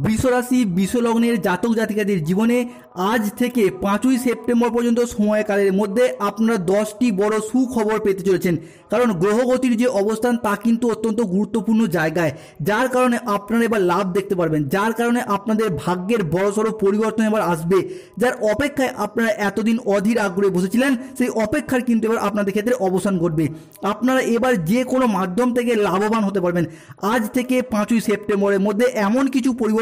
বৃষরাশি বৃষলগ্নের জাতক জাতিকাদের জীবনে আজ থেকে 5ই সেপ্টেম্বর পর্যন্ত সময়কালের মধ্যে আপনারা 10টি বড় সুখবর পেতে চলেছেন। কারণ গ্রহগতির যে অবস্থান তা কিন্তু অত্যন্ত গুরুত্বপূর্ণ জায়গায়, যার কারণে আপনারা এবার লাভ দেখতে পারবেন, যার কারণে আপনাদের ভাগ্যের বড়সড় পরিবর্তন এবার আসবে। যার অপেক্ষায় আপনারা এতদিন অধীর আগ্রহে বসেছিলেন, সেই অপেক্ষার কিন্তু এবার আপনাদের ক্ষেত্রে অবসান ঘটবে। আপনারা এবার যে কোনো মাধ্যম থেকে লাভবান হতে পারবেন। আজ থেকে 5ই সেপ্টেম্বরের মধ্যে এমন কিছু পরিবর্তন,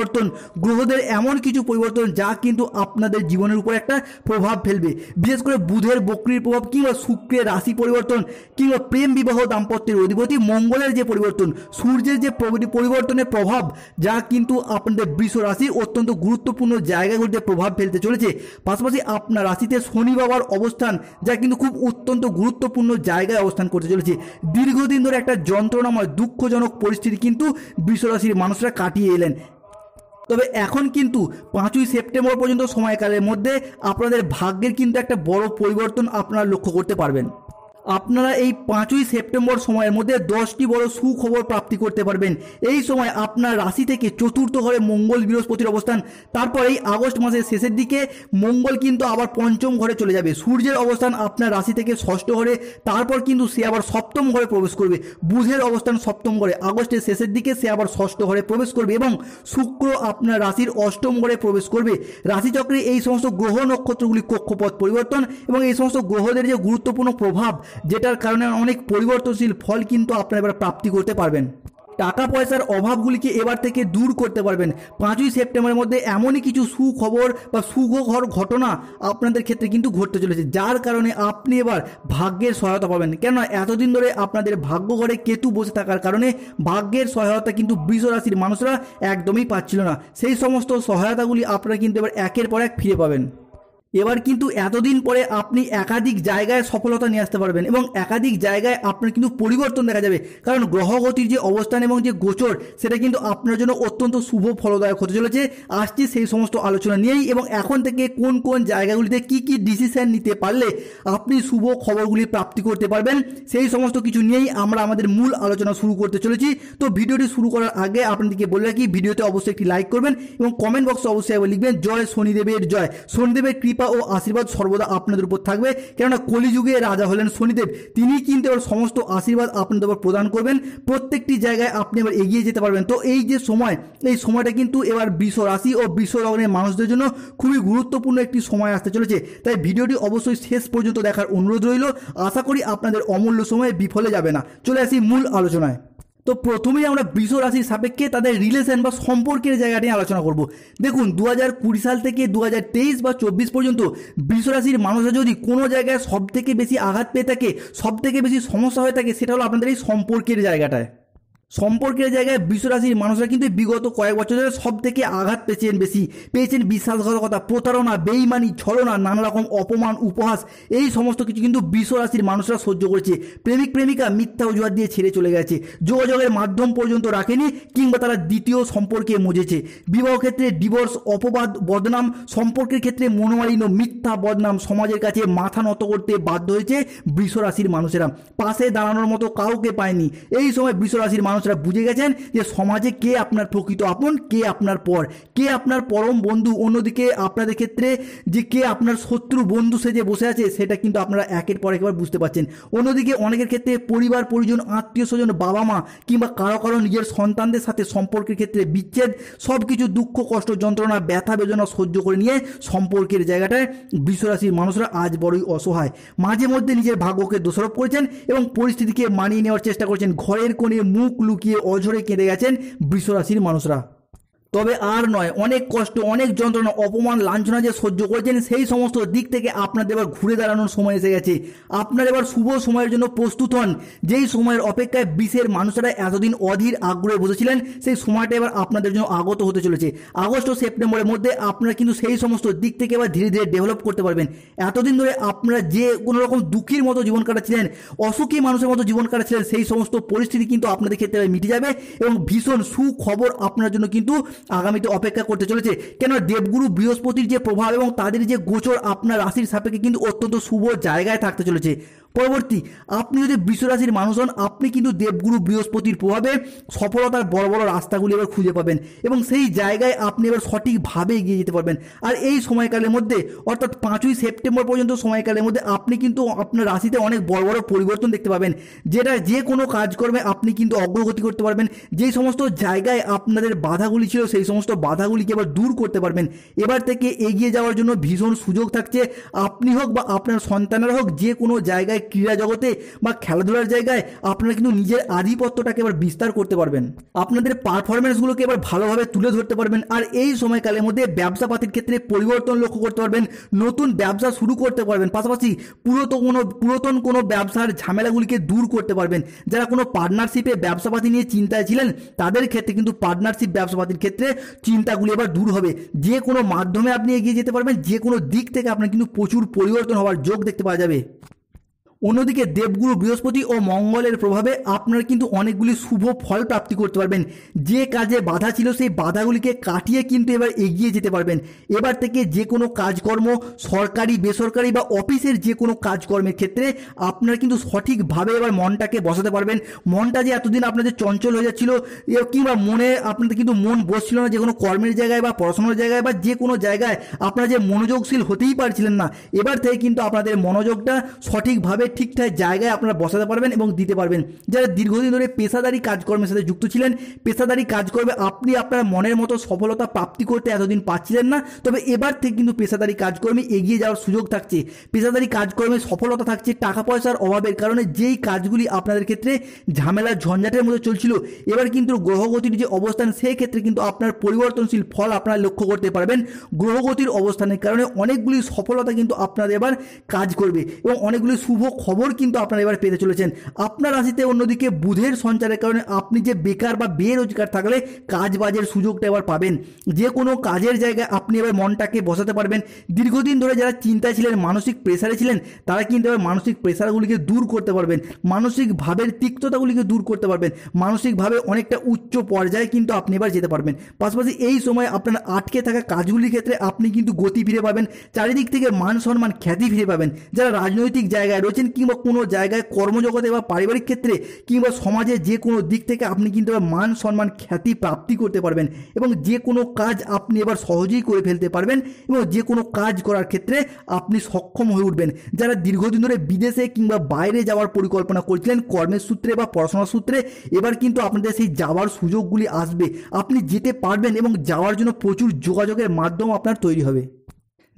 গ্রহদের এমন কিছু পরিবর্তন যা কিন্তু আপনাদের জীবনের উপর একটা প্রভাব ফেলবে। বিশেষ করে বুধের বক্রির প্রভাব, কিংবা শুক্রের রাশি পরিবর্তন, কিংবা প্রেম বিবাহ দাম্পত্যের অধিপতি মঙ্গলের যে পরিবর্তন, সূর্যের যে পরিবর্তনের প্রভাব, যা কিন্তু আপনাদের বৃষ রাশি অত্যন্ত গুরুত্বপূর্ণ জায়গাগুলিতে প্রভাব ফেলতে চলেছে। পাশাপাশি আপনার রাশিতে শনি বাবার অবস্থান, যা কিন্তু খুব অত্যন্ত গুরুত্বপূর্ণ জায়গায় অবস্থান করতে চলেছে। দীর্ঘদিন ধরে একটা যন্ত্রণাময় দুঃখজনক পরিস্থিতি কিন্তু বৃষ রাশির মানুষরা কাটিয়ে এলেন। তবে এখন কিন্তু 5ই সেপ্টেম্বর পর্যন্ত সময়কালের মধ্যে আপনাদের ভাগ্যের কিন্তু একটা বড় পরিবর্তন আপনারা লক্ষ্য করতে পারবেন। আপনারা এই 5ই সেপ্টেম্বর সময়ের মধ্যে 10টি বড় সুখবর প্রাপ্তি করতে পারবেন। এই সময় আপনার রাশি থেকে চতুর্থ ঘরে মঙ্গল বৃহস্পতির অবস্থান, তারপর এই আগস্ট মাসের শেষের দিকে মঙ্গল কিন্তু আবার পঞ্চম ঘরে চলে যাবে। সূর্যের অবস্থান আপনার রাশি থেকে ষষ্ঠ ঘরে, তারপর কিন্তু সে আবার সপ্তম ঘরে প্রবেশ করবে। বুধের অবস্থান সপ্তম ঘরে, আগস্টের শেষের দিকে সে আবার ষষ্ঠ ঘরে প্রবেশ করবে, এবং শুক্র আপনার রাশির অষ্টম ঘরে প্রবেশ করবে। রাশিচক্রে এই সমস্ত গ্রহ নক্ষত্রগুলি কক্ষপথ পরিবর্তন এবং এই সমস্ত গ্রহদের যে গুরুত্বপূর্ণ প্রভাব, যেটার কারণে অনেক পরিবর্তনশীল ফল কিন্তু আপনারা এবার প্রাপ্তি করতে পারবেন। টাকা পয়সার অভাবগুলিকে এবার থেকে দূর করতে পারবেন। 5ই সেপ্টেম্বরের মধ্যে এমনই কিছু সুখবর বা সুখকর ঘটনা আপনাদের ক্ষেত্রে কিন্তু ঘটতে চলেছে, যার কারণে আপনি এবার ভাগ্যের সহায়তা পাবেন। কেননা এতদিন ধরে আপনাদের ভাগ্য ঘরে কেতু বসে থাকার কারণে ভাগ্যের সহায়তা কিন্তু বৃষ রাশির মানুষরা একদমই পাচ্ছিল না। সেই সমস্ত সহায়তাগুলি আপনারা কিন্তু এবার একের পর এক ফিরে পাবেন। এবার কিন্তু এতদিন পরে আপনি একাধিক জায়গায় সফলতা নিয়ে আসতে পারবেন এবং একাধিক জায়গায় আপনার কিন্তু পরিবর্তন দেখা যাবে। কারণ গ্রহগতির যে অবস্থান এবং যে গোচর, সেটা কিন্তু আপনার জন্য অত্যন্ত শুভ ফলদায়ক হতে চলেছে। আসছি সেই সমস্ত আলোচনা নিয়েই, এবং এখন থেকে কোন কোন জায়গাগুলিতে কি কি ডিসিশন নিতে পারলে আপনি শুভ খবরগুলি প্রাপ্তি করতে পারবেন, সেই সমস্ত কিছু নিয়েই আমরা আমাদের মূল আলোচনা শুরু করতে চলেছি। তো ভিডিওটি শুরু করার আগে আপনাদেরকে বলে রাখি, ভিডিওতে অবশ্যই একটি লাইক করবেন এবং কমেন্ট বক্সে অবশ্যই লিখবেন জয় শনিদেবের জয়। শনিদেবের কৃপা ও আশীর্বাদ সর্বদা আপনাদের উপর থাকবে, কেননা কলিযুগে রাজা হলেন শনিদেব। তিনি কিন্তু এবার সমস্ত আশীর্বাদ আপনাদের উপর প্রদান করবেন। প্রত্যেকটি জায়গায় আপনি এবার এগিয়ে যেতে পারবেন। তো এই যে সময়, এই সময়টা কিন্তু এবার বৃষ রাশি ও বৃষ লগ্নের মানুষদের জন্য খুবই গুরুত্বপূর্ণ একটি সময় আসতে চলেছে। তাই ভিডিওটি অবশ্যই শেষ পর্যন্ত দেখার অনুরোধ রইল। আশা করি আপনাদের অমূল্য সময়ে বিফলে যাবে না। চলে আসি মূল আলোচনায়। তো প্রথমেই আমরা বৃষ রাশির সাপেক্ষে তাদের রিলেশন বা সম্পর্কের জায়গা নিয়ে আলোচনা করব। দেখুন, 2020 সাল থেকে 2023 বা 24 পর্যন্ত বৃষ রাশির মানুষরা যদি কোনো জায়গায় সব থেকে বেশি আঘাত পেয়ে থাকে, সব থেকে বেশি সমস্যা হয়ে থাকে, সেটা হলো আপনাদের এই সম্পর্কের জায়গাটায়। সম্পর্কের জায়গায় বৃষ রাশির মানুষরা কিন্তু বিগত কয়েক বছর ধরে সব থেকে আঘাত পেয়েছেন বিশ্বাসঘাতকতা, প্রতারণা, বেইমানি, ছলনা, নানা রকম অপমান, উপহাস, এই সমস্ত কিছু কিন্তু বৃষ রাশির মানুষরা সহ্য করেছে। প্রেমিক প্রেমিকা মিথ্যা অজুহাত দিয়ে ছেড়ে চলে গেছে, যোগাযোগের মাধ্যম পর্যন্ত রাখেনি, কিংবা তারা দ্বিতীয় সম্পর্কে মজেছে। বিবাহ ক্ষেত্রে ডিভোর্স, অপবাদ, বদনাম, সম্পর্কের ক্ষেত্রে মনোমালিন্য, মিথ্যা বদনাম, সমাজের কাছে মাথা নত করতে বাধ্য হয়েছে বৃষ রাশির মানুষেরা। পাশে দাঁড়ানোর মতো কাউকে পায়নি। এই সময় বৃষ রাশির মানুষরা বুঝে গেছেন যে সমাজে কে আপনার প্রকৃত আপন, কে আপনার পর, কে আপনার পরম বন্ধু। অন্যদিকে আপনাদের ক্ষেত্রে যে কে আপনার শত্রু বন্ধু সেজে বসে আছে, সেটা কিন্তু আপনারা একের পর একবার বুঝতে পারছেন। অন্যদিকে অনেকের ক্ষেত্রে পরিবার পরিজন, আত্মীয় স্বজন, বাবা মা, কিংবা কারো কারো নিজের সন্তানদের সাথে সম্পর্কের ক্ষেত্রে বিচ্ছেদ, সব কিছু দুঃখ কষ্ট যন্ত্রণা ব্যথা বেদনা সহ্য করে নিয়ে সম্পর্কের জায়গাটায় বৃষ রাশির মানুষরা আজ বড়ই অসহায়। মাঝে মধ্যে নিজের ভাগ্যকে দোষারোপ করেছেন এবং পরিস্থিতিকে মানিয়ে নেওয়ার চেষ্টা করেছেন। ঘরের কোণে মুখ লুকিয়ে অঝরে কেঁদে গেছেন বৃষ রাশির মানুষরা। তবে আর নয়, অনেক কষ্ট, অনেক যন্ত্রণা, অপমান, লাঞ্ছনা যে সহ্য করেছেন, সেই সমস্ত দিক থেকে আপনাদের এবার ঘুরে দাঁড়ানোর সময় এসে গেছে। আপনারা এবার শুভ সময়ের জন্য প্রস্তুত হন। যেই সময়ের অপেক্ষায় বৃষের মানুষরা এতদিন অধীর আগ্রহে বসেছিলেন, সেই সময়টা এবার আপনাদের জন্য আগত হতে চলেছে। আগস্ট ও সেপ্টেম্বরের মধ্যে আপনারা কিন্তু সেই সমস্ত দিক থেকে এবার ধীরে ধীরে ডেভেলপ করতে পারবেন। এতদিন ধরে আপনারা যে কোনো রকম দুঃখীর মতো জীবন কাটাচ্ছিলেন, অসুখী মানুষের মতো জীবন কাটাচ্ছিলেন, সেই সমস্ত পরিস্থিতি কিন্তু আপনাদের ক্ষেত্রে মিটে যাবে এবং ভীষণ সুখবর আপনার জন্য কিন্তু আগামীতে অপেক্ষা করতে চলেছে। কেন, দেবগুরু বৃহস্পতির যে প্রভাব এবং তাদের যে গোচর আপনার রাশির সাপেক্ষে কিন্তু অত্যন্ত শুভ জায়গায় থাকতে চলেছে। পরবর্তী, আপনি যদি বৃষ রাশির মানুষ হন, আপনি কিন্তু দেবগুরু বৃহস্পতির প্রভাবে সফলতার বড় বড় রাস্তাগুলি এবার খুঁজে পাবেন এবং সেই জায়গায় আপনি এবার সঠিকভাবে এগিয়ে যেতে পারবেন। আর এই সময়কালের মধ্যে অর্থাৎ 5ই সেপ্টেম্বর পর্যন্ত সময়কালের মধ্যে আপনি কিন্তু আপনার রাশিতে অনেক বড় বড় পরিবর্তন দেখতে পাবেন, যেটা যে কোনো কাজকর্মে আপনি কিন্তু অগ্রগতি করতে পারবেন। যেই সমস্ত জায়গায় আপনাদের বাধাগুলি ছিল সেই সমস্ত বাধাগুলিকে এবার দূর করতে পারবেন। এবার থেকে এগিয়ে যাওয়ার জন্য ভীষণ সুযোগ থাকছে। আপনি হোক বা আপনার সন্তানেরা হোক, যে কোনো জায়গায় ক্রীড়া জগতে বা খেলাধুলার জায়গায় আপনারা কিন্তু নিজের আধিপত্যটাকে এবার বিস্তার করতে পারবেন, আপনাদের পারফরমেন্সগুলোকে এবার ভালোভাবে তুলে ধরতে পারবেন। আর এই সময়কালের মধ্যে ব্যবসাপাতির ক্ষেত্রে পরিবর্তন লক্ষ্য করতে পারবেন, নতুন ব্যবসা শুরু করতে পারবেন, পাশাপাশি পুরাতন কোনো ব্যবসার ঝামেলাগুলিকে দূর করতে পারবেন। যারা কোনো পার্টনারশিপে ব্যবসাপাতি নিয়ে চিন্তায় ছিলেন তাদের ক্ষেত্রে কিন্তু পার্টনারশিপ ব্যবসাপাতির ক্ষেত্রে চিন্তাগুলি এবার দূর হবে। যে কোনো মাধ্যমে আপনি এগিয়ে যেতে পারবেন, যে কোনো দিক থেকে আপনার কিন্তু প্রচুর পরিবর্তন হওয়ার যোগ দেখতে পাওয়া যাবে। অন্যদিকে দেবগুরু বৃহস্পতি ও মঙ্গলের প্রভাবে আপনারা কিন্তু অনেকগুলি শুভ ফল প্রাপ্তি করতে পারবেন। যে কাজে বাধা ছিল সেই বাধাগুলিকে কাটিয়ে কিন্তু এবার এগিয়ে যেতে পারবেন। এবার থেকে যে কোনো কাজকর্ম, সরকারি বেসরকারি বা অফিসের যে কোনো কাজকর্মের ক্ষেত্রে আপনারা কিন্তু সঠিকভাবে এবার মনটাকে বসাতে পারবেন। মনটা যে এতদিন আপনাদের চঞ্চল হয়ে যাচ্ছিল কিংবা মনে আপনাদের কিন্তু মন বসছিল না, যে কোনো কর্মের জায়গায় বা পড়াশোনার জায়গায় বা যে কোনো জায়গায় আপনারা যে মনোযোগশীল হতেই পারছিলেন না, এবার থেকে কিন্তু আপনাদের মনোযোগটা সঠিকভাবে ঠিকঠাক জায়গায় আপনারা বসাতে পারবেন এবং দিতে পারবেন। যারা দীর্ঘদিন ধরে পেশাদারি কাজকর্মের সাথে যুক্ত ছিলেন, পেশাদারি কাজকর্মে আপনি আপনার মনের মতো সফলতা প্রাপ্তি করতে এতদিন পাচ্ছিলেন না, তবে এবার থেকে কিন্তু পেশাদারি কাজকর্মে এগিয়ে যাওয়ার সুযোগ থাকছে। পেশাদারি কাজকর্মে সফলতা থাকছে। টাকা পয়সার অভাবের কারণে যেই কাজগুলি আপনাদের ক্ষেত্রে ঝামেলা ঝঞ্ঝাটের মধ্যে চলছিল, এবার কিন্তু গ্রহগতির যে অবস্থান সেই ক্ষেত্রে কিন্তু আপনার পরিবর্তনশীল ফল আপনারা লক্ষ্য করতে পারবেন। গ্রহগতির অবস্থানের কারণে অনেকগুলি সফলতা কিন্তু আপনাদের এবার কাজ করবে এবং অনেকগুলি শুভ খবর কিন্তু আপনারা এবার পেতে চলেছেন। আপনার রাশিতে অন্যদিকে বুধের সঞ্চারের কারণে আপনি যে বেকার বা বেরোজগার থাকলে কাজ বাজের সুযোগটা এবার পাবেন। যে কোনো কাজের জায়গায় আপনি এবার মনটাকে বসাতে পারবেন। দীর্ঘদিন ধরে যারা চিন্তায় ছিলেন, মানসিক প্রেসারে ছিলেন, তারা কিন্তু এবার মানসিক প্রেসারগুলিকে দূর করতে পারবেন, মানসিক ভাবের তিক্ততাগুলিকে দূর করতে পারবেন, মানসিকভাবে অনেকটা উচ্চ পর্যায়ে কিন্তু আপনি এবার যেতে পারবেন। পাশাপাশি এই সময় আপনার আটকে থাকা কাজগুলির ক্ষেত্রে আপনি কিন্তু গতি ফিরে পাবেন, চারিদিক থেকে মান সম্মান খ্যাতি ফিরে পাবেন। যারা রাজনৈতিক জায়গায় রয়েছেন কিংবা কোনো জায়গায় কর্মজগতে বা পারিবারিক ক্ষেত্রে কিংবা সমাজে যে কোনো দিক থেকে আপনি কিন্তু এবার মান সম্মান খ্যাতি প্রাপ্তি করতে পারবেন এবং যে কোনো কাজ আপনি এবার সহজেই করে ফেলতে পারবেন এবং যে কোনো কাজ করার ক্ষেত্রে আপনি সক্ষম হয়ে উঠবেন। যারা দীর্ঘদিন ধরে বিদেশে কিংবা বাইরে যাওয়ার পরিকল্পনা করছিলেন কর্মের সূত্রে বা পড়াশোনার সূত্রে, এবার কিন্তু আপনাদের সেই যাওয়ার সুযোগগুলি আসবে, আপনি যেতে পারবেন এবং যাওয়ার জন্য প্রচুর যোগাযোগের মাধ্যম আপনার তৈরি হবে।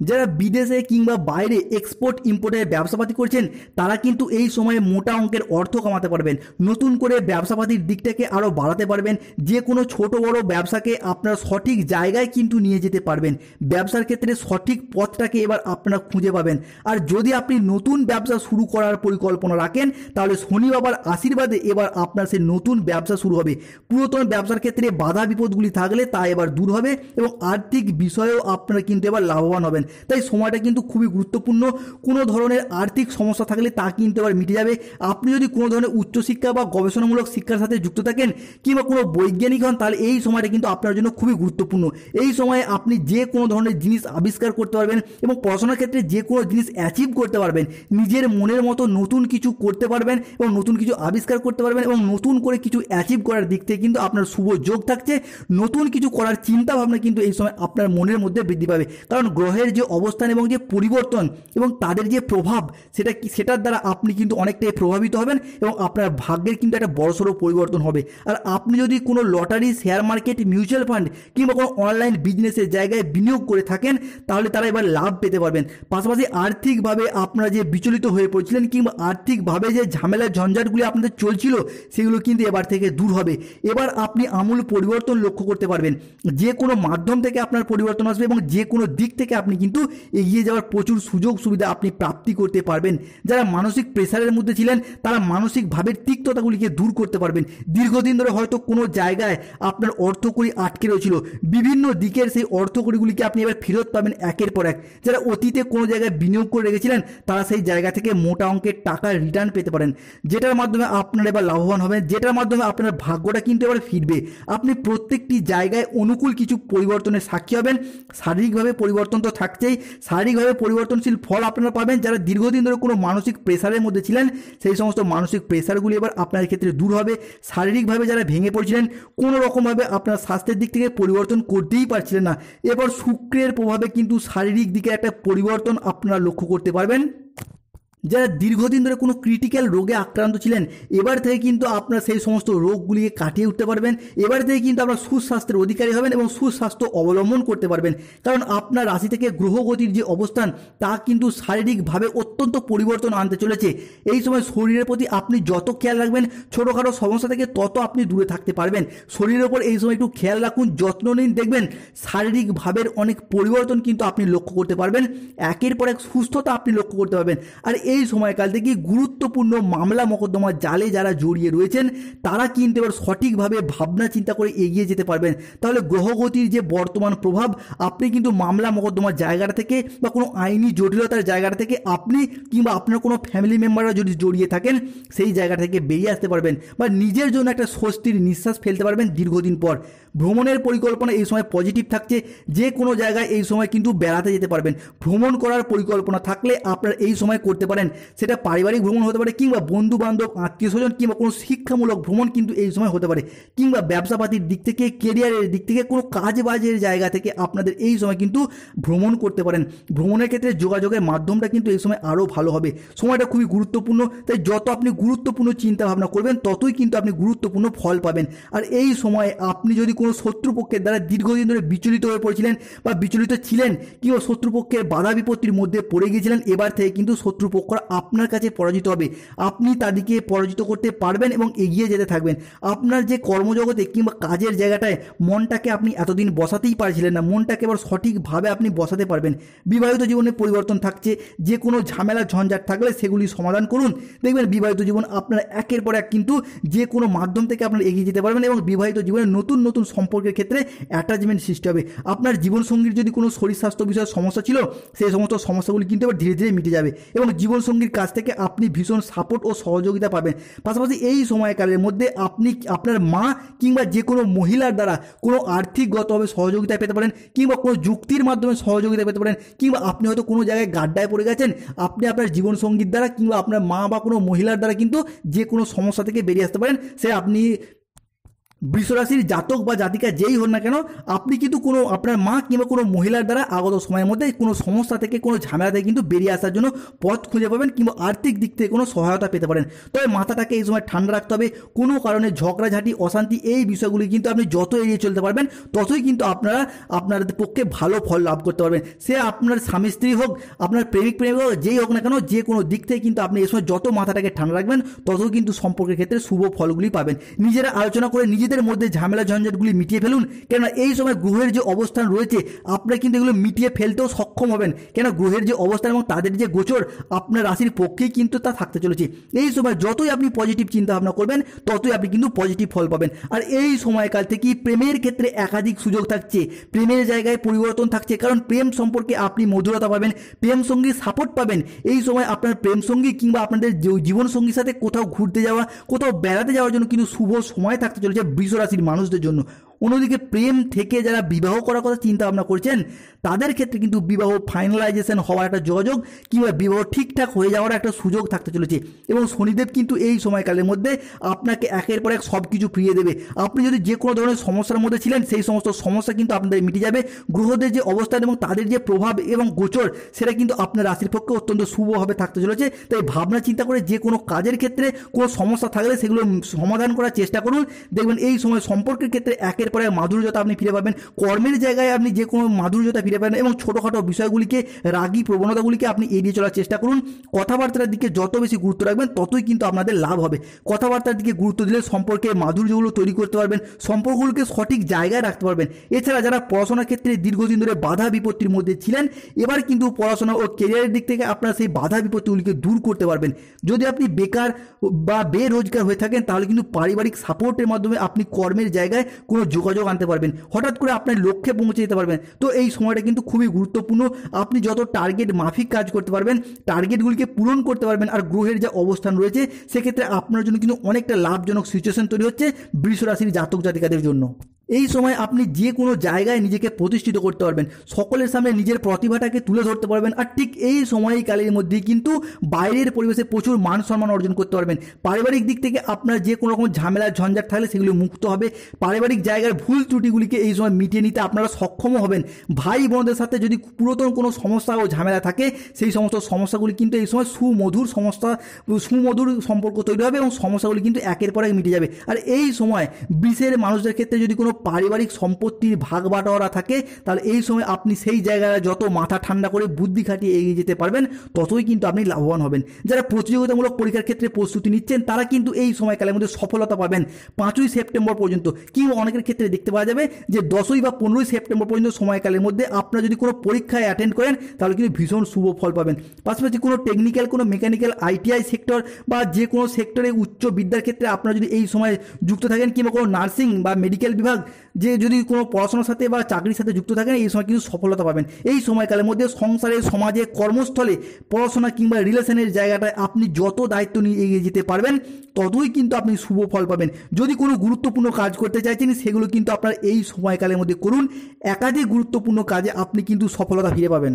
যারা বিদেশে কিংবা বাইরে এক্সপোর্ট ইম্পোর্টের ব্যবসাপাতি করছেন তারা কিন্তু এই সময়ে মোটা অঙ্কের অর্থ কামাতে পারবেন, নতুন করে ব্যবসাপাতির দিকটাকে আরও বাড়াতে পারবেন। যে কোনো ছোট বড় ব্যবসাকে আপনারা সঠিক জায়গায় কিন্তু নিয়ে যেতে পারবেন। ব্যবসার ক্ষেত্রে সঠিক পথটাকে এবার আপনারা খুঁজে পাবেন। আর যদি আপনি নতুন ব্যবসা শুরু করার পরিকল্পনা রাখেন তাহলে শনি বাবার আশীর্বাদে এবার আপনার সেই নতুন ব্যবসা শুরু হবে। পুরাতন ব্যবসার ক্ষেত্রে বাধা বিপদগুলি থাকলে তা এবার দূর হবে এবং আর্থিক বিষয়েও আপনারা কিন্তু এবার লাভবান হবেন। তাই সময়টা কিন্তু খুবই গুরুত্বপূর্ণ। কোনো ধরনের আর্থিক সমস্যা থাকলে তা কিন্তু এবার মিটে যাবে। আপনি যদি কোনো ধরনের উচ্চশিক্ষা বা গবেষণামূলক শিক্ষার সাথে যুক্ত থাকেন কিংবা কোনো বৈজ্ঞানিক হন তাহলে এই সময়টা কিন্তু আপনার জন্য খুবই গুরুত্বপূর্ণ। এই সময়ে আপনি যে কোনো ধরনের জিনিস আবিষ্কার করতে পারবেন এবং পড়াশোনার ক্ষেত্রে যে কোনো জিনিস অ্যাচিভ করতে পারবেন, নিজের মনের মতো নতুন কিছু করতে পারবেন এবং নতুন কিছু আবিষ্কার করতে পারবেন এবং নতুন করে কিছু অ্যাচিভ করার দিক থেকে কিন্তু আপনার শুভ যোগ থাকছে। নতুন কিছু করার চিন্তা ভাবনা কিন্তু এই সময় আপনার মনের মধ্যে বৃদ্ধি পাবে, কারণ গ্রহের যে অবস্থান এবং যে পরিবর্তন এবং তাদের যে প্রভাব সেটার দ্বারা আপনি কিন্তু অনেকটাই প্রভাবিত হবেন এবং আপনার ভাগ্যের কিন্তু একটা বড়সড় পরিবর্তন হবে। আর আপনি যদি কোনো lottery, share market, mutual fund কিংবা কোনো অনলাইন বিজনেসের জায়গায় বিনিয়োগ করে থাকেন তাহলে তারা এবার লাভ পেতে পারবেন। পাশাপাশি আর্থিকভাবে আপনারা যে বিচলিত হয়ে পড়ছিলেন কিংবা আর্থিকভাবে যে ঝামেলা ঝঞ্ঝাটগুলি আপনাদের চলছিল সেগুলো কিন্তু এবার থেকে দূর হবে। এবার আপনি আমূল পরিবর্তন লক্ষ্য করতে পারবেন। যে কোনো মাধ্যম থেকে আপনার পরিবর্তন আসবে এবং যে কোনো দিক থেকে আপনি কিন্তু এগিয়ে যাওয়ার প্রচুর সুযোগ সুবিধা আপনি প্রাপ্তি করতে পারবেন। যারা মানসিক প্রেসারের মধ্যে ছিলেন তারা মানসিকভাবে তিক্ততাগুলিকে দূর করতে পারবেন। দীর্ঘদিন ধরে হয়তো কোনো জায়গায় আপনার অর্থকড়ি আটকে রয়েছিল, বিভিন্ন দিকের সেই অর্থকড়িগুলিকে আপনি এবার ফেরত পাবেন একের পর এক। যারা অতীতে কোনো জায়গায় বিনিয়োগ করে রেখেছিলেন তারা সেই জায়গা থেকে মোটা অঙ্কের টাকা রিটার্ন পেতে পারেন, যেটার মাধ্যমে আপনারা এবার লাভবান হবেন, যেটার মাধ্যমে আপনার ভাগ্যটা কিন্তু এবার ফিরবে। আপনি প্রত্যেকটি জায়গায় অনুকূল কিছু পরিবর্তনের সাক্ষী হবেন। শারীরিকভাবে পরিবর্তন তো থাকছে, থাকছেই। শারীরিকভাবে পরিবর্তনশীল ফল আপনারা পাবেন। যারা দীর্ঘদিন ধরে কোনো মানসিক প্রেসারের মধ্যে ছিলেন, সেই সমস্ত মানসিক প্রেসারগুলি এবার আপনার ক্ষেত্রে দূর হবে। শারীরিকভাবে যারা ভেঙে পড়ছিলেন, কোনো রকমভাবে আপনার স্বাস্থ্যের দিক থেকে পরিবর্তন করতেই পারছিলেন না, এবার শুক্রের প্রভাবে কিন্তু শারীরিক দিকে একটা পরিবর্তন আপনারা লক্ষ্য করতে পারবেন। যারা দীর্ঘদিন ধরে কোনো ক্রিটিক্যাল রোগে আক্রান্ত ছিলেন, এবার থেকে কিন্তু আপনারা সেই সমস্ত রোগগুলিকে কাটিয়ে উঠতে পারবেন। এবার থেকে কিন্তু আপনারা সুস্বাস্থ্যের অধিকারী হবেন এবং সুস্বাস্থ্য অবলম্বন করতে পারবেন। কারণ আপনার রাশি থেকে গ্রহগতির যে অবস্থান, তা কিন্তু শারীরিকভাবে অত্যন্ত পরিবর্তন আনতে চলেছে। এই সময় শরীরের প্রতি আপনি যত খেয়াল রাখবেন, ছোটোখাটো সমস্যা থেকে তত আপনি দূরে থাকতে পারবেন। শরীরের ওপর এই সময় একটু খেয়াল রাখুন, যত্ন নিন, দেখবেন শারীরিকভাবে অনেক পরিবর্তন কিন্তু আপনি লক্ষ্য করতে পারবেন। একের পর এক সুস্থতা আপনি লক্ষ্য করতে পারবেন। আর এই সময়কাল থেকে গুরুত্বপূর্ণ মামলা মোকদ্দমা জালে যারা জড়িয়ে রয়েছেন, তারা কিন্তু এবার সঠিকভাবে ভাবনা চিন্তা করে এগিয়ে যেতে পারবেন। তাহলে গ্রহগতির যে বর্তমান প্রভাব, আপনি কিন্তু মামলা মোকদ্দমার জায়গাটা থেকে বা কোনো আইনি জটিলতার জায়গাটা থেকে আপনি কিংবা আপনার কোনো ফ্যামিলি মেম্বাররা যদি জড়িয়ে থাকেন, সেই জায়গা থেকে বেরিয়ে আসতে পারবেন বা নিজের জন্য একটা স্বস্তির নিঃশ্বাস ফেলতে পারবেন দীর্ঘদিন পর। ভ্রমণের পরিকল্পনা এই সময় পজিটিভ থাকছে। যে কোনো জায়গায় এই সময় কিন্তু বেড়াতে যেতে পারবেন। ভ্রমণ করার পরিকল্পনা থাকলে আপনারা এই সময় করতে পারেন। সেটা পারিবারিক ভ্রমণ হতে পারে, কিংবা বন্ধু বান্ধব, আত্মীয় স্বজন, কিংবা কোনো শিক্ষামূলক ভ্রমণ কিন্তু এই সময় হতে পারে, কিংবা ব্যবসাপাতির দিক থেকে, কেরিয়ারের দিক থেকে, কোনো কাজ বাজের জায়গা থেকে আপনাদের এই সময় কিন্তু ভ্রমণ করতে পারেন। ভ্রমণের ক্ষেত্রে যোগাযোগের মাধ্যমটা কিন্তু এই সময় আরও ভালো হবে। সময়টা খুবই গুরুত্বপূর্ণ। তাই যত আপনি গুরুত্বপূর্ণ চিন্তা ভাবনা করবেন, ততই কিন্তু আপনি গুরুত্বপূর্ণ ফল পাবেন। আর এই সময়ে আপনি যদি কোনো শত্রুপক্ষের দ্বারা দীর্ঘদিন ধরে বিচলিত হয়ে পড়েছিলেন বা বিচলিত ছিলেন, কিংবা শত্রুপক্ষের বাধা বিপত্তির মধ্যে পড়ে গিয়েছিলেন, এবার থেকে কিন্তু শত্রুপক্ষরা আপনার কাছে পরাজিত হবে। আপনি তাদেরকে পরাজিত করতে পারবেন এবং এগিয়ে যেতে থাকবেন। আপনার যে কর্মজগতে কিংবা কাজের জায়গাটায় মনটাকে আপনি এতদিন বসাতেই পারছিলেন না, মনটাকে এবার সঠিকভাবে আপনি বসাতে পারবেন। বিবাহিত জীবনে পরিবর্তন থাকছে। যে কোনো ঝামেলা ঝঞ্ঝাট থাকলে সেগুলি সমাধান করুন, দেখবেন বিবাহিত জীবন আপনারা একের পর এক কিন্তু যে কোনো মাধ্যম থেকে আপনারা এগিয়ে যেতে পারবেন এবং বিবাহিত জীবনে নতুন নতুন সম্পর্কের ক্ষেত্রে অ্যাটাচমেন্ট সৃষ্টি হবে। আপনার জীবনসঙ্গীর যদি কোনো শরীর স্বাস্থ্য বিষয়ে সমস্যা ছিল, সেই সমস্ত সমস্যাগুলি কিন্তু এবার ধীরে ধীরে মিটে যাবে এবং জীবনসঙ্গীর কাছ থেকে আপনি ভীষণ সাপোর্ট ও সহযোগিতা পাবেন। পাশাপাশি এই সময়কালের মধ্যে আপনি আপনার মা কিংবা যে কোনো মহিলার দ্বারা কোনো আর্থিকগতভাবে সহযোগিতা পেতে পারেন, কিংবা কোনো যুক্তির মাধ্যমে সহযোগিতা পেতে পারেন, কিংবা আপনি হয়তো কোনো জায়গায় গাড্ডায় পড়ে গেছেন, আপনি আপনার জীবনসঙ্গীর দ্বারা কিংবা আপনার মা বা কোনো মহিলার দ্বারা কিন্তু যে কোনো সমস্যা থেকে বেরিয়ে আসতে পারেন। সে আপনি বৃষরাশির জাতক বা জাতিকা যেই হন না কেন, আপনি কিন্তু কোনো আপনার মা কিংবা কোনো মহিলার দ্বারা আগত সময়ের মধ্যে কোনো সমস্যা থেকে, কোনো ঝামেলা থেকে কিন্তু বেরিয়ে আসার জন্য পথ খুঁজে পাবেন, কিংবা আর্থিক দিক থেকে কোনো সহায়তা পেতে পারেন। তবে মাথাটাকে এই সময় ঠান্ডা রাখতে হবে। কোনো কারণে ঝগড়াঝাঁটি, অশান্তি, এই বিষয়গুলি কিন্তু আপনি যত এড়িয়ে চলতে পারবেন, ততই কিন্তু আপনারা আপনাদের পক্ষে ভালো ফল লাভ করতে পারবেন। সে আপনার স্বামী স্ত্রী হোক, আপনার প্রেমিক প্রেমিক হোক, যেই হোক না কেন, যে কোনো দিক থেকে কিন্তু আপনি এই সময় যত মাথাটাকে ঠান্ডা রাখবেন, ততই কিন্তু সম্পর্কের ক্ষেত্রে শুভ ফলগুলি পাবেন। নিজেরা আলোচনা করে নিজেদের মধ্যে ঝামেলা ঝঞ্ঝাটগুলি মিটিয়ে ফেলুন। কেননা এই সময় গ্রহের যে অবস্থান রয়েছে, আপনারা কিন্তু এগুলো মিটিয়ে ফেলতেও সক্ষম হবেন। কেন গ্রহের যে অবস্থান এবং তাদের যে গোচর, আপনার রাশির পক্ষেই কিন্তু তা থাকতে চলেছে। এই সময় যতই আপনি পজিটিভ চিন্তা ভাবনা করবেন, ততই আপনি কিন্তু পজিটিভ ফল পাবেন। আর এই সময়কাল থেকে প্রেমের ক্ষেত্রে একাধিক সুযোগ থাকছে, প্রেমের জায়গায় পরিবর্তন থাকছে। কারণ প্রেম সম্পর্কে আপনি মধুরতা পাবেন, প্রেম সঙ্গীর সাপোর্ট পাবেন। এই সময় আপনার প্রেম সঙ্গী কিংবা আপনাদের জীবন সঙ্গীর সাথে কোথাও ঘুরতে যাওয়া, কোথাও বেড়াতে যাওয়ার জন্য কিন্তু শুভ সময় থাকতে চলেছে বৃষ রাশির মানুষদের জন্য। অন্যদিকে প্রেম থেকে যারা বিবাহ করার কথা চিন্তা ভাবনা করছেন, তাদের ক্ষেত্রে কিন্তু বিবাহ ফাইনালাইজেশন হওয়ার একটা যোগাযোগ কিংবা বিবাহ ঠিকঠাক হয়ে যাওয়ার একটা সুযোগ থাকতে চলেছে। এবং শনিদেব কিন্তু এই সময়কালের মধ্যে আপনাকে একের পর এক সব কিছু ফিরিয়ে দেবে। আপনি যদি যে কোনো ধরনের সমস্যার মধ্যে ছিলেন, সেই সমস্ত সমস্যা কিন্তু আপনাদের মিটে যাবে। গ্রহদের যে অবস্থান এবং তাদের যে প্রভাব এবং গোচর, সেটা কিন্তু আপনার রাশির পক্ষে অত্যন্ত শুভভাবে থাকতে চলেছে। তাই ভাবনা চিন্তা করে যে কোনো কাজের ক্ষেত্রে কোনো সমস্যা থাকলে সেগুলো সমাধান করার চেষ্টা করুন। দেখবেন এই সময় সম্পর্কের ক্ষেত্রে একের পরে মাধুর্যতা আপনি ফিরে পাবেন। কর্মের জায়গায় আপনি যে কোনো মাধুর্যতা ফিরে পাবেন এবং ছোটোখাটো বিষয়গুলিকে, রাগী প্রবণতাগুলিকে আপনি এড়িয়ে চলার চেষ্টা করুন। কথাবার্তার দিকে যত বেশি গুরুত্ব রাখবেন, ততই কিন্তু আপনাদের লাভ হবে। কথাবার্তার দিকে গুরুত্ব দিলে সম্পর্কের মাধুর্যগুলো তৈরি করতে পারবেন, সম্পর্কগুলোকে সঠিক জায়গায় রাখতে পারবেন। এছাড়া যারা পড়াশোনার ক্ষেত্রে দীর্ঘদিন ধরে বাধা বিপত্তির মধ্যে ছিলেন, এবার কিন্তু পড়াশোনা ও কেরিয়ারের দিক থেকে আপনারা সেই বাধা বিপত্তিগুলিকে দূর করতে পারবেন। যদি আপনি বেকার বা বেরোজগার হয়ে থাকেন, তাহলে কিন্তু পারিবারিক সাপোর্টের মাধ্যমে আপনি কর্মের জায়গায় কোনো যোগাযোগ আনতে পারবেন, হঠাৎ করে আপনার লক্ষ্যে পৌঁছে যেতে পারবেন। তো এই সময়টা কিন্তু খুবই গুরুত্বপূর্ণ। আপনি যত টার্গেট মাফিক কাজ করতে পারবেন, টার্গেটগুলিকে পূরণ করতে পারবেন। আর গ্রহের যে অবস্থান রয়েছে, সেক্ষেত্রে আপনার জন্য কিন্তু অনেকটা লাভজনক সিচুয়েশন তৈরি হচ্ছে বৃষ রাশির জাতক জাতিকাদের জন্য। এই সময় আপনি যে কোনো জায়গায় নিজেকে প্রতিষ্ঠিত করতে পারবেন, সকলের সামনে নিজের প্রতিভাটাকে তুলে ধরতে পারবেন। আর ঠিক এই সময়কালের মধ্যেই কিন্তু বাইরের পরিবেশে প্রচুর মান সম্মান অর্জন করতে পারবেন। পারিবারিক দিক থেকে আপনার যে কোনো রকম ঝামেলা ঝঞ্ঝাট থাকলে সেগুলি মুক্ত হবে। পারিবারিক জায়গার ভুল ত্রুটিগুলিকে এই সময় মিটিয়ে নিতে আপনারা সক্ষম হবেন। ভাই বোনদের সাথে যদি পুরাতন কোনো সমস্যা ও ঝামেলা থাকে সেই সমস্ত সমস্যাগুলি কিন্তু এই সময় সুমধুর সম্পর্ক তৈরি হবে এবং সমস্যাগুলি কিন্তু একের পর এক মিটে যাবে। আর এই সময় বিশেষ মানুষদের ক্ষেত্রে যদি কোনো পারিবারিক সম্পত্তির ভাগ বাটোয়ারা থাকে তাহলে এই সময় আপনি সেই জায়গায় যত মাথা ঠান্ডা করে বুদ্ধি খাটিয়ে এগিয়ে যেতে পারবেন ততই কিন্তু আপনি লাভবান হবেন। যারা প্রতিযোগিতামূলক পরীক্ষার ক্ষেত্রে প্রস্তুতি নিচ্ছেন তারা কিন্তু এই সময়কালের মধ্যে সফলতা পাবেন 5ই সেপ্টেম্বর পর্যন্ত। কিংবা অনেকের ক্ষেত্রে দেখতে পাওয়া যাবে যে 10ই বা 15ই সেপ্টেম্বর পর্যন্ত সময়কালের মধ্যে আপনারা যদি কোনো পরীক্ষায় অ্যাটেন্ড করেন তাহলে কিন্তু ভীষণ শুভ ফল পাবেন। পাশাপাশি কোনো টেকনিক্যাল, কোনো মেকানিক্যাল, আইটিআই সেক্টর বা যে কোনো সেক্টরে উচ্চ বিদ্যার ক্ষেত্রে আপনারা যদি এই সময় যুক্ত থাকেন কিংবা কোনো নার্সিং বা মেডিকেল বিভাগ যে যদি কোনো পড়াশোনার সাথে বা চাকরির সাথে যুক্ত থাকেন এই সময় কিন্তু সফলতা পাবেন। এই সময়কালের মধ্যে সংসারে, সমাজে, কর্মস্থলে, পড়াশোনা কিংবা রিলেশনের জায়গাটায় আপনি যত দায়িত্ব নিয়ে এগিয়ে যেতে পারবেন ততই কিন্তু আপনি শুভ ফল পাবেন। যদি কোনো গুরুত্বপূর্ণ কাজ করতে চাইছেন সেগুলো কিন্তু আপনার এই সময়কালের মধ্যে করুন। একাধিক গুরুত্বপূর্ণ কাজে আপনি কিন্তু সফলতা ফিরে পাবেন।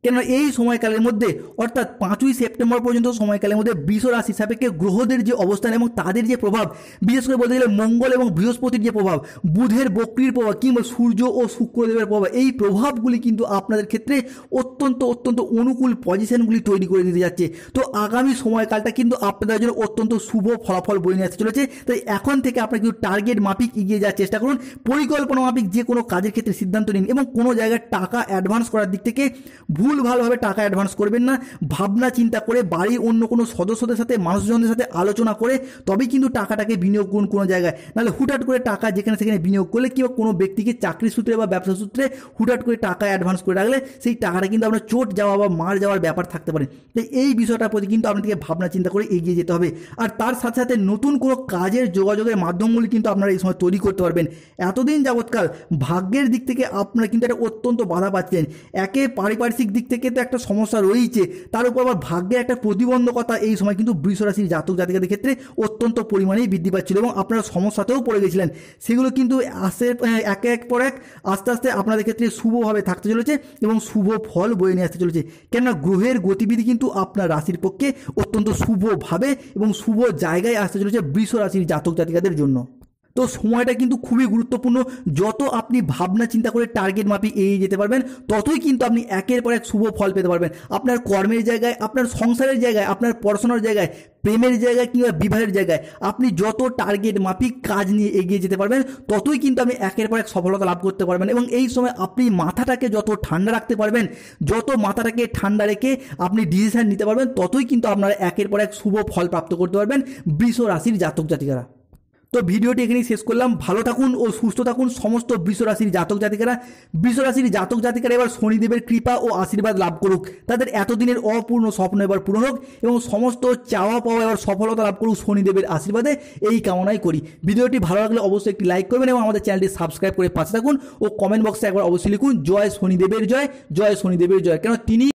কেননা এই সময়কালের মধ্যে অর্থাৎ 5ই সেপ্টেম্বর পর্যন্ত সময়কালের মধ্যে বৃষ রাশি সাপেক্ষে গ্রহদের যে অবস্থান এবং তাদের যে প্রভাব, বিশেষ করে বলতে গেলে মঙ্গল এবং বৃহস্পতির যে প্রভাব, বুধের বক্রির প্রভাব কিংবা সূর্য ও শুক্রদেবের প্রভাব, এই প্রভাবগুলি কিন্তু আপনাদের ক্ষেত্রে অত্যন্ত অনুকূল পজিশনগুলি তৈরি করে দিতে যাচ্ছে। তো আগামী সময়কালটা কিন্তু আপনাদের জন্য অত্যন্ত শুভ ফলাফল বয়ে নিয়ে আসতে চলেছে। তাই এখন থেকে আপনারা কিন্তু টার্গেট মাফিক এগিয়ে যাওয়ার চেষ্টা করুন, পরিকল্পনা মাফিক যে কোনো কাজের ক্ষেত্রে সিদ্ধান্ত নিন এবং কোনো জায়গায় টাকা অ্যাডভান্স করার দিক থেকে ভালোভাবে টাকা অ্যাডভান্স করবেন না। ভাবনা চিন্তা করে বাড়ির অন্য কোনো সদস্যদের সাথে, মানুষজনদের সাথে আলোচনা করে তবেই কিন্তু টাকাটাকে বিনিয়োগ করুন কোনো জায়গায়। নাহলে হুটহাট করে টাকা যেখানে সেখানে বিনিয়োগ করলে কিংবা কোনো ব্যক্তিকে চাকরি সূত্রে বা ব্যবসা সূত্রে হুটহাট করে টাকা অ্যাডভান্স করে রাখলে সেই টাকাটা কিন্তু আপনার চোট যাওয়া বা মার যাওয়ার ব্যাপার থাকতে পারে। তাই এই বিষয়টার প্রতি কিন্তু আপনাদেরকে ভাবনা চিন্তা করে এগিয়ে যেতে হবে। আর তার সাথে সাথে নতুন কোনো কাজের যোগাযোগের মাধ্যমগুলি কিন্তু আপনারা এই সময় তৈরি করতে পারবেন। এতদিন যাবৎকাল ভাগ্যের দিক থেকে আপনারা কিন্তু একটা অত্যন্ত বাধা পাচ্ছেন। একে পারিপার্শ্বিক দিক থেকে তো একটা সমস্যা রয়েছে, তার উপর আবার ভাগ্যের একটা প্রতিবন্ধকতা এই সময় কিন্তু বৃষ রাশির জাতক জাতিকাদের ক্ষেত্রে অত্যন্ত পরিমাণেই বৃদ্ধি পাচ্ছিল এবং আপনারা সমস্যাতেও পড়ে গেছিলেন। সেগুলো কিন্তু এক পর এক আস্তে আস্তে আপনাদের ক্ষেত্রে শুভভাবে থাকতে চলেছে এবং শুভ ফল বয়ে নিয়ে আসতে চলেছে। কেননা গ্রহের গতিবিধি কিন্তু আপনার রাশির পক্ষে অত্যন্ত শুভভাবে এবং শুভ জায়গায় আসতে চলেছে বৃষ রাশির জাতক জাতিকাদের জন্য। তো সময়টা কিন্তু খুবই গুরুত্বপূর্ণ। যত আপনি ভাবনা চিন্তা করে টার্গেট মাফিক এগিয়ে যেতে পারবেন ততই কিন্তু আপনি একের পর এক শুভ ফল পেতে পারবেন। আপনার কর্মের জায়গায়, আপনার সংসারের জায়গায়, আপনার পড়াশোনার জায়গায়, প্রেমের জায়গায় কিংবা বিবাহের জায়গায় আপনি যত টার্গেট মাফিক কাজ নিয়ে এগিয়ে যেতে পারবেন ততই কিন্তু আপনি একের পর এক সফলতা লাভ করতে পারবেন। এবং এই সময় আপনি মাথাটাকে যত ঠান্ডা রাখতে পারবেন, যত মাথাটাকে ঠান্ডা রেখে আপনি ডিসিশন নিতে পারবেন ততই কিন্তু আপনারা একের পর এক শুভ ফল প্রাপ্ত করতে পারবেন বৃষ রাশির জাতক জাতিকারা। তো ভিডিওটি এখানেই শেষ করলাম। ভালো থাকুন ও সুস্থ থাকুন সমস্ত বৃষ রাশির জাতক জাতিকারা। বৃষ রাশির জাতক জাতিকারা এবার শনিদেবের কৃপা ও আশীর্বাদ লাভ করুক, তাদের এতদিনের অপূর্ণ স্বপ্ন এবার পূরণ হোক এবং সমস্ত চাওয়া পাওয়া এবার সফলতা লাভ করুক শনিদেবের আশীর্বাদে, এই কামনাই করি। ভিডিওটি ভালো লাগলে অবশ্যই একটি লাইক করবেন এবং আমাদের চ্যানেলটি সাবস্ক্রাইব করে পাশে থাকুন ও কমেন্ট বক্সে একবার অবশ্যই লিখুন জয় শনিদেবের জয়, জয় শনিদেবের জয়। কেন তিনি